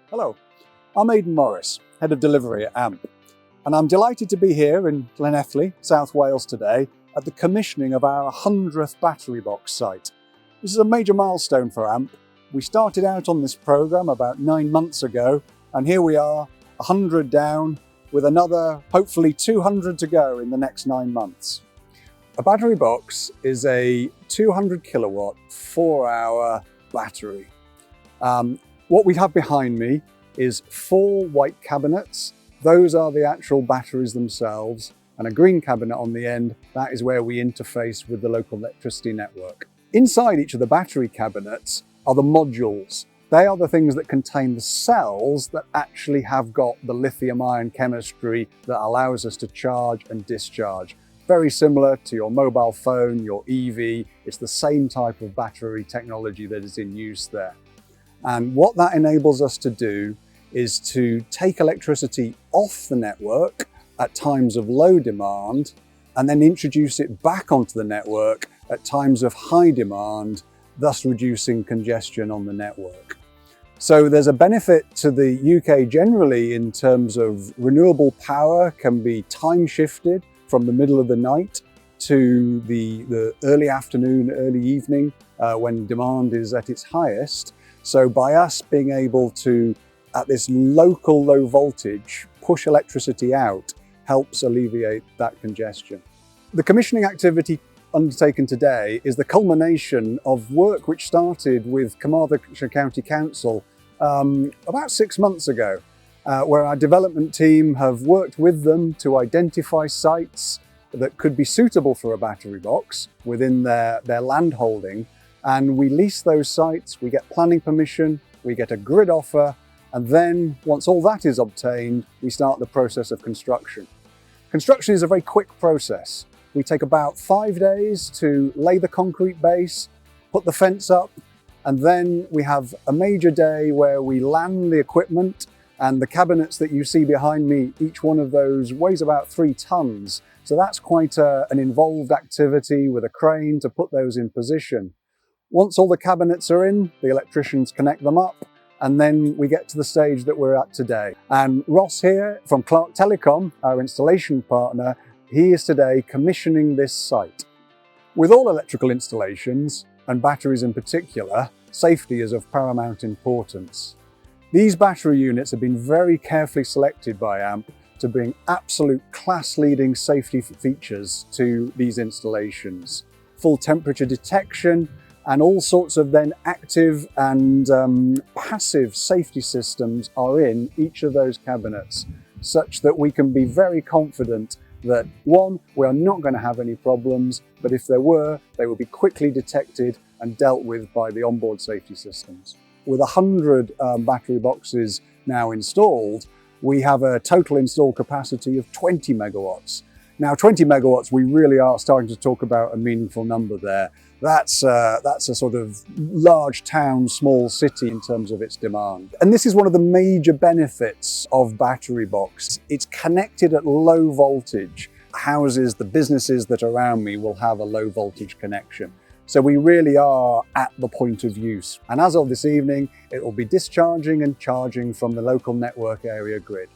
Hello, I'm Aidan Morris, Head of Delivery at AMP, and I'm delighted to be here in Llanelli, South Wales today at the commissioning of our 100th battery box site. This is a major milestone for AMP. We started out on this programme about 9 months ago, and here we are, 100 down, with another hopefully 200 to go in the next 9 months. A battery box is a 200 kilowatt, 4-hour battery. What we have behind me is 4 white cabinets. Those are the actual batteries themselves, and a green cabinet on the end. That is where we interface with the local electricity network. Inside each of the battery cabinets are the modules. They are the things that contain the cells that actually have got the lithium-ion chemistry that allows us to charge and discharge. Very similar to your mobile phone, your EV. It's the same type of battery technology that is in use there. And what that enables us to do is to take electricity off the network at times of low demand and then introduce it back onto the network at times of high demand, thus reducing congestion on the network. So there's a benefit to the UK generally in terms of renewable power can be time shifted from the middle of the night to the early afternoon, early evening when demand is at its highest. So by us being able to, at this local low voltage, push electricity out helps alleviate that congestion. The commissioning activity undertaken today is the culmination of work which started with Carmarthenshire County Council about 6 months ago, where our development team have worked with them to identify sites that could be suitable for a battery box within their land holding. And we lease those sites, we get planning permission, we get a grid offer, and then once all that is obtained, we start the process of construction. Construction is a very quick process. We take about 5 days to lay the concrete base, put the fence up, and then we have a major day where we land the equipment, and the cabinets that you see behind me, each one of those weighs about 3 tons. So that's quite an involved activity with a crane to put those in position. Once all the cabinets are in, the electricians connect them up, and then we get to the stage that we're at today. And Ross here from Clark Telecom, our installation partner, he is today commissioning this site. With all electrical installations, and batteries in particular, safety is of paramount importance. These battery units have been very carefully selected by AMP to bring absolute class-leading safety features to these installations. Full temperature detection, and all sorts of then active and passive safety systems are in each of those cabinets, such that we can be very confident that, one, we are not going to have any problems, but if there were, they will be quickly detected and dealt with by the onboard safety systems. With 100 battery boxes now installed, we have a total installed capacity of 20 megawatts. Now 20 megawatts, we really are starting to talk about a meaningful number there. That's a sort of large town, small city in terms of its demand. And this is one of the major benefits of battery box. It's connected at low voltage. Houses, the businesses that are around me will have a low voltage connection. So we really are at the point of use. And as of this evening, it will be discharging and charging from the local network area grid.